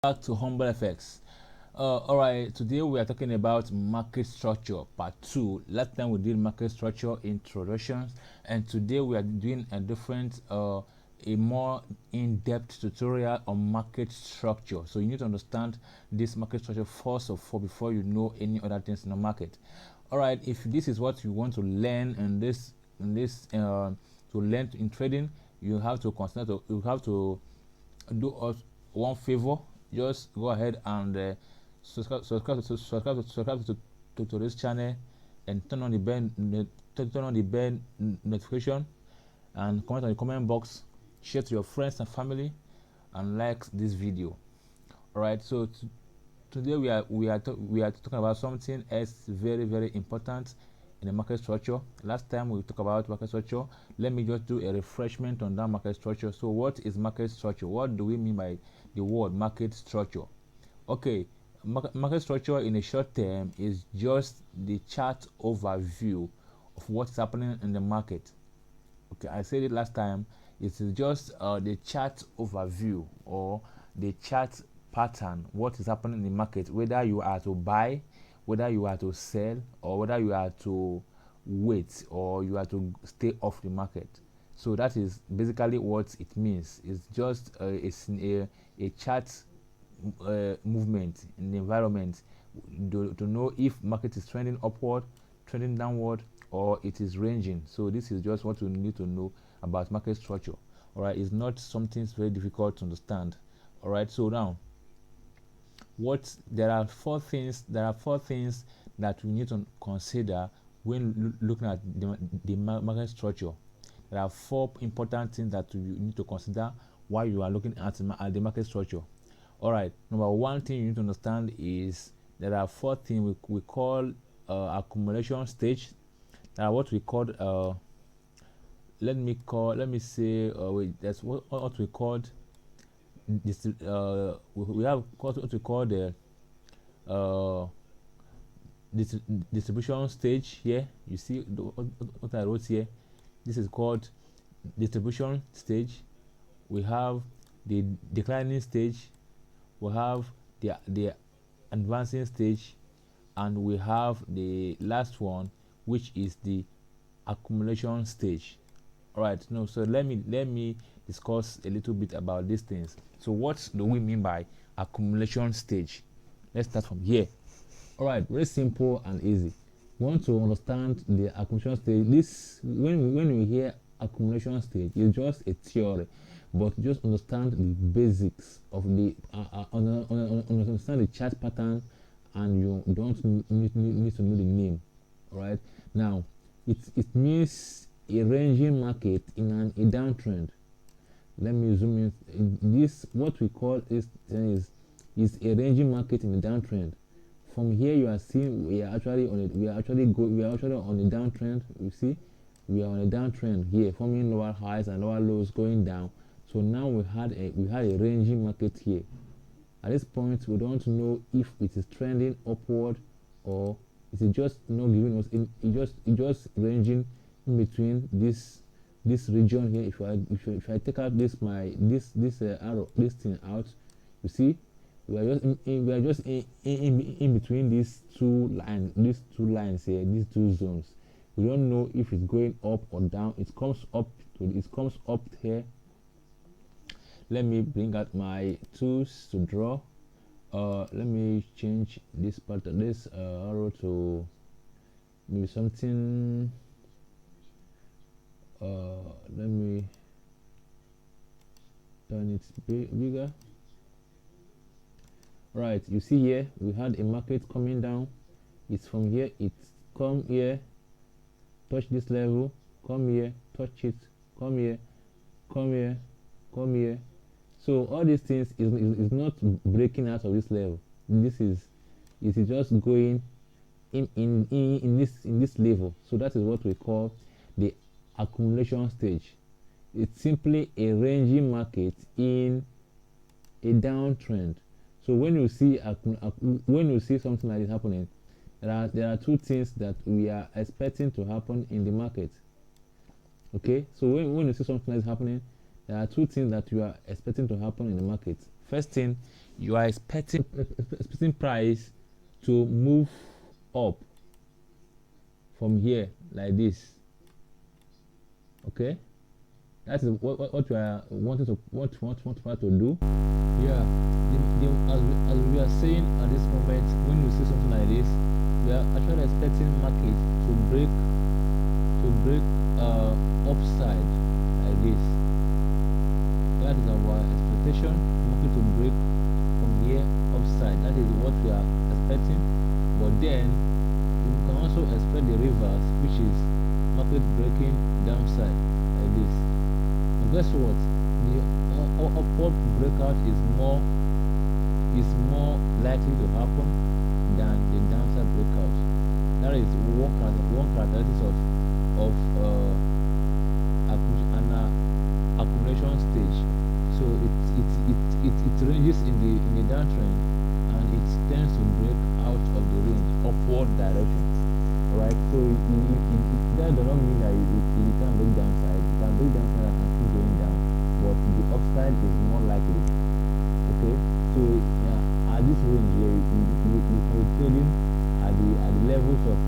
Back to HumbleFx. All right, today we are talking about market structure part 2. Last time we did market structure introductions, and today we are doing a different a more in-depth tutorial on market structure. So you need to understand this market structure first of all before you know any other things in the market. All right, if this is what you want to learn to learn in trading, you have to consider you have to do us one favor. Just go ahead and subscribe to this channel, and turn on the bell notification, and comment on the comment box, share to your friends and family, and like this video. All right, so today we are talking about something else very important in the market structure. Last time we talked about market structure. Let me just do a refreshment on that market structure. So what is market structure? What do we mean by the word market structure? Okay, market structure in a short term is just the chart overview of what's happening in the market. Okay, I said it last time. It is just the chart overview or the chart pattern, what is happening in the market, whether you are to buy, whether you are to sell, or whether you are to wait or you are to stay off the market. So that is basically what it means. It's just a chart movement in the environment to know if market is trending upward, trending downward, or it is ranging. So this is just what you need to know about market structure. All right, it's not something very difficult to understand. All right, so now there are four things that we need to consider when looking at the market structure. There are four important things that you need to consider while you are looking at the market structure. All right, number one thing you need to understand is there are four things we call accumulation stage. There are what we call let me say wait, that's what we called this. We have what we call the distribution stage here. You see what I wrote here. This is called distribution stage. We have the declining stage, we have the advancing stage, and we have the last one, which is the accumulation stage. All right, no, so let me discuss a little bit about these things. So what do we mean by accumulation stage? Let's start from here. All right, very simple and easy. We want to understand the accumulation stage. This when we hear accumulation stage, it's just a theory, but just understand the basics of the understand the chart pattern, and you don't need to know the name. All right, now it means a ranging market in a downtrend. Let me zoom in. This what we call is a ranging market in a downtrend. From here you are seeing we are actually on a downtrend. You see, we are on a downtrend here, forming lower highs and lower lows going down. So now we had a ranging market here. At this point, we don't know if it is trending upward or it is just not giving us it just ranging in between this region here. If I take out this arrow, this thing out, you see we are just in between these two lines here, these two zones. We don't know if it's going up or down. It comes up here. Let me bring out my tools to draw. Let me change this part of this arrow to maybe something. Let me turn it bigger. Right, you see here we had a market coming down. It's from here, it's come here, touch this level, come here, touch it, come here, come here, come here. So all these things is not breaking out of this level. It is just going in this level. So that is what we call the accumulation stage. It's simply a ranging market in a downtrend. So when you see something like this happening, there are two things that we are expecting to happen in the market. Okay, so when you see something like this happening, there are two things that you are expecting to happen in the market. First thing, you are expecting price to move up from here like this. Okay, that is what you are wanting to want to do. Yeah, as we are saying at this moment, when you see something like this, we are actually expecting market to break upside like this. That is our expectation. Market to break from here upside. That is what we are expecting. But then you can also expect the reverse, which is market breaking downside like this. But guess what? The upward breakout is more likely to happen than the downside breakout. That is one characteristic of accumulation stage. So it ranges in the downtrend, and it tends to break out of the range upward direction. Alright, so that does not mean that it can break downside. It can break downside and keep going down, but the upside is more likely. Okay, so at this range here, you can be trading at the levels of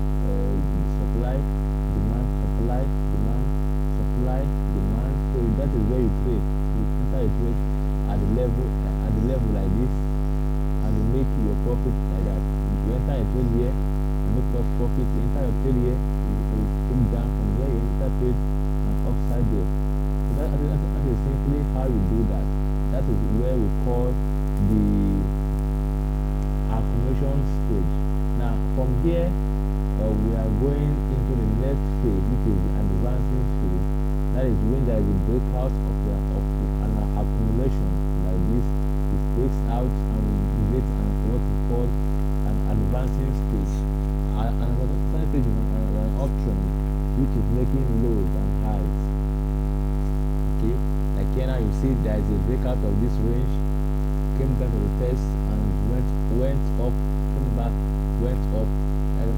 supply, demand, supply, demand, supply, demand. So that is where you trade. You enter a trade at the level like this, and you make your profit like that. You enter a trade here, you make profit. You enter a trade here, you come down from there. You enter trade and upside there. So that is simply how you do that. That is where we call the accumulation stage. Now from here, we are going into the next phase, which is the advancing phase. That is when there is a breakout of an accumulation like this. It breaks out and we get what we call an advancing stage. An advancing stage is an uptrend which is making lows and highs. Okay, like here now you see there is a breakout of this range, came down to the test and went up, came back, went up.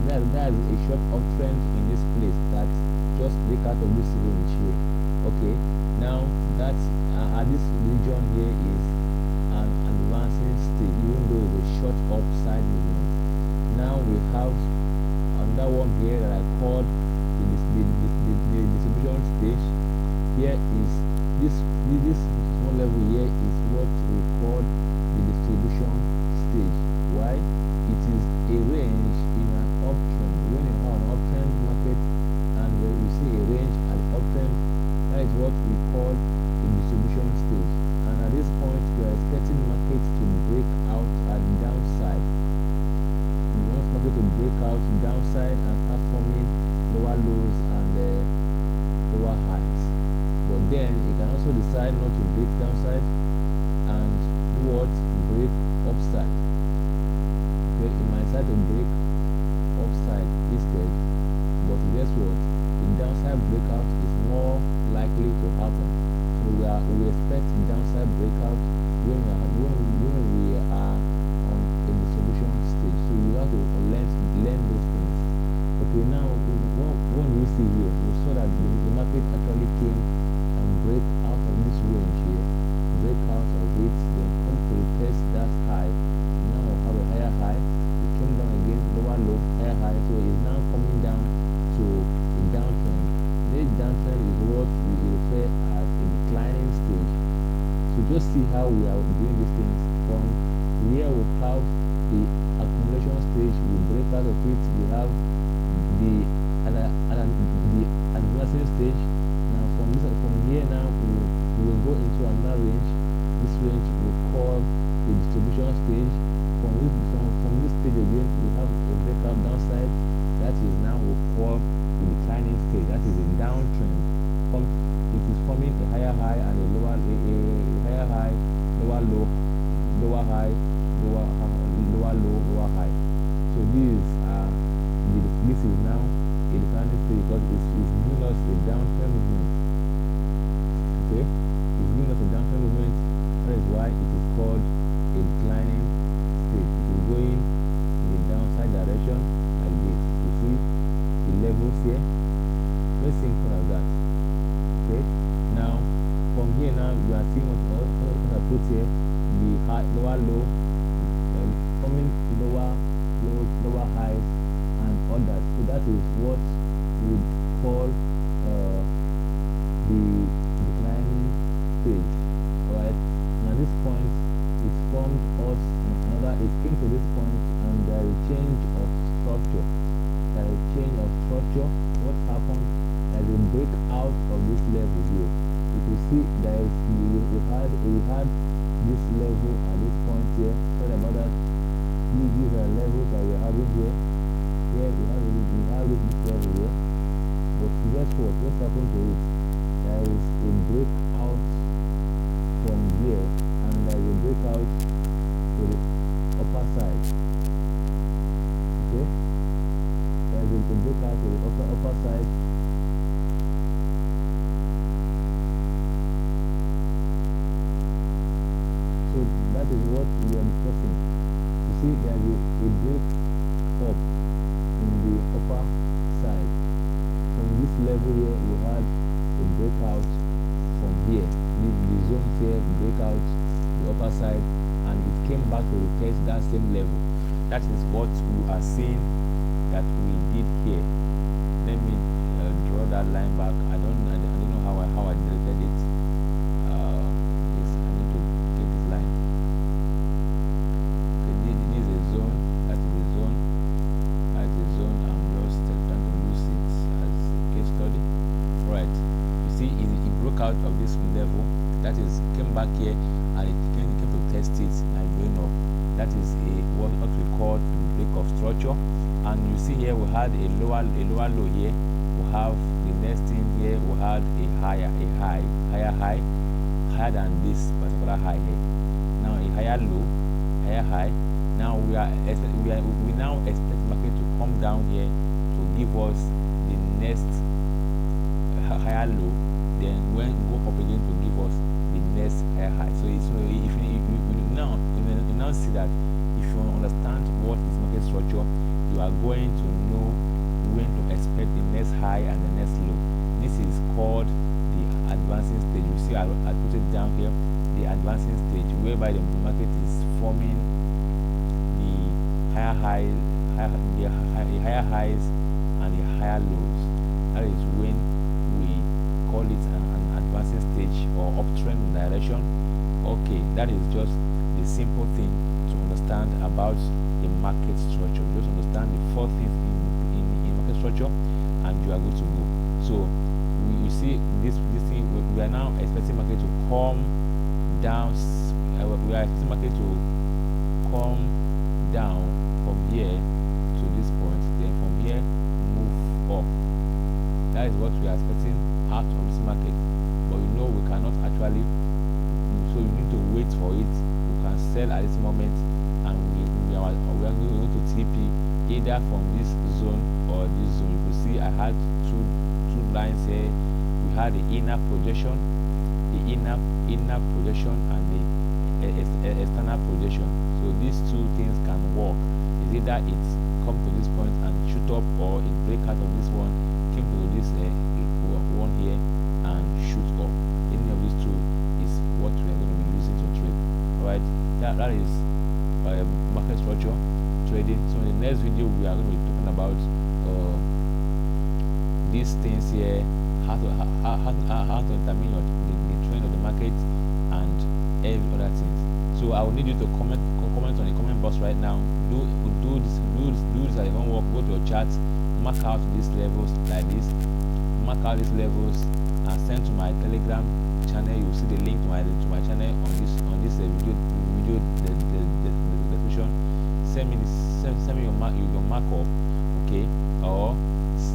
That is a short uptrend in this place that just break out of this range here. Okay, now that's at this region here is an advancing stage, even though it's a short upside movement. Now we have another one here that I called the distribution stage. Here is this small level here is what we call the distribution stage. Why? It is a range in an uptrend. When you have an uptrend market and you see a range at the uptrend, that is what we call the distribution stage. And at this point, we are expecting market to break out at downside. We want market to break out downside and start forming lower lows and lower highs. But then you can also decide not to break downside and do what? Break upside. Okay, you might decide to break upside instead, but guess what? The downside breakout is more likely to happen. So we expect downside breakout when we are on a distribution stage. So you have to learn those things. Okay, now what we see here, we saw that the market actually came and break out of this range here, break out of it, then come to retest that high. Now we have a higher high. It came down again, lower low, higher high. So it's now coming down to a downtrend. This downtrend is what we refer as a declining stage. So just see how we are doing these things. From here we have the accumulation stage. We break out of it. We have the advancing stage. Now from here now we will go into another range. This range we call the distribution stage. From this stage again we have a breakout downside. That is now we call the declining stage. That is a downtrend. It is forming a higher high and a higher high, lower low, lower high, lower low, lower high. So this is now a declining stage because it's giving us a downtrend movement. Okay, it's giving us a downtrend movement. That is why it is called a declining stage. It is going in the downside direction like this. You see the levels here. Very simple as that. Okay, now from from here now you are seeing what I put here, the lower low, forming lower highs and others. So that is what we would call the declining stage. Alright, now this point it formed us another, it came to this point and there is a change of structure. What happened? There is a breakout of this level here. You can see there is we had this level at this point here. Sorry about that. These are levels that we are having here. Here we have this level here. But guess what happened to it? There is a breakout from here and there is a breakout to the upper side. Okay? There is a breakout to the upper side. So that is what we are discussing. You see there is a break up in the upper side. From this level here we had a breakout from here. The zone here breakout the upper side and it came back to retest that same level. That is what we are seeing that we did here. Let me draw that line back. I don't know how I deleted it. Yes, I need to take this line. Okay, this is a zone. That is a zone. That is a zone. I'm just trying to use it as a case study. Right. You see, it broke out of this level. That is came back here and it came to test it and going up. That is what we call the break of structure. And you see here we had a lower low here. We have the next thing here. We had a higher higher than this particular high here. Now a higher low, higher high. Now we now expect the market to come down here to give us the next higher low. Then when go up again to give us the next higher high. So if you now see that if you understand what is market structure, you are going to know when to expect the next high and the next low. This is called the advancing stage. You see I put it down here, the advancing stage, whereby the market is forming the higher highs and the higher lows. That is when we call it an advancing stage or uptrend direction. Okay, that is just the simple thing to understand about the market structure. Just understand the 4 things in market structure and you are good to go. So you see this thing, we are now expecting market to come down. We are expecting market to come down from here to this point, then from here move up. That is what we are expecting out of this market. But you know we cannot actually, so you need to wait for it. You can sell at this moment and we are going to TP either from this zone or this zone. You can see I had two lines here. We had the inner projection, and the external projection. So these two things can work. Is either it come to this point and shoot up, or it break out of this one, came to this one here and shoot up. Any of these two is what we are going to be using to trade. Alright, that is market structure trading. So in the next video we are going to be talking about these things here, how to determine the trend of the market and every other things. So I will need you to comment on the comment box right now. Do this at your own work. Go to your chart, mark out these levels like this, mark out these levels and send to my Telegram channel. You will see the link to my channel on this video description. Send me your markup, okay, or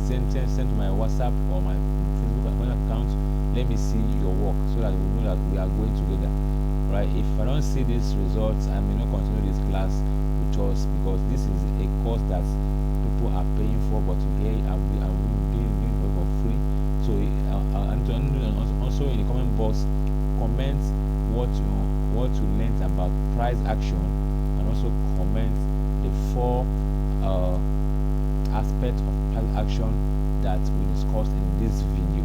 send to my WhatsApp or my Facebook account. Let me see your work so that we know that we are going together. Right? If I don't see these results, I may not continue this class with us, because this is a course that people are paying for, but here I'm doing for free. So also in the comment box, comment what you learned about price action, and also comment the 4 aspects of price action that we discussed in this video.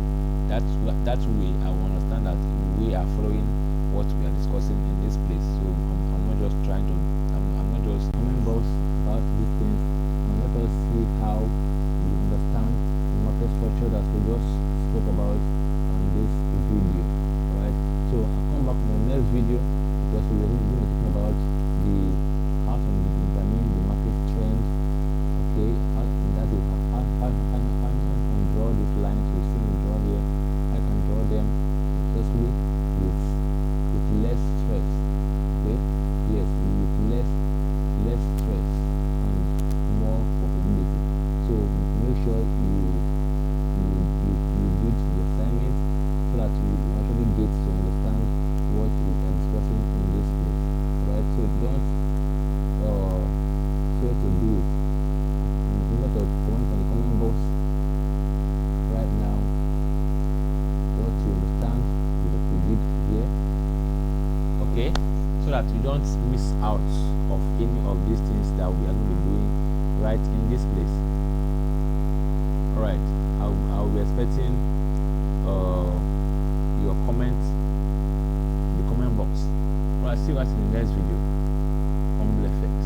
That way I will understand understand that we are following what we are discussing in this place. So I'm not just trying to, I'm not just comment box about these things, and let us see how you understand the market structure that we just spoke about on this video. Alright, so I'll come back in the next video, because we are going to be talking about the how to determine the market trend. Okay, that is how can draw these lines you see me draw here. I can draw them successfully with less stress. Okay, yes, with less stress and more profitability. So make sure you do the assignment so that you actually get to understand what we are discussing in this place. Right? So don't fail to do it. Remember to comment on the comment box right now what you understand that we did here. Okay, so that you don't miss out of any of these things that we are going to be doing right in this place. Alright, I'll be expecting your comment in the comment box. Alright, see you guys in the next video. HumbleFx.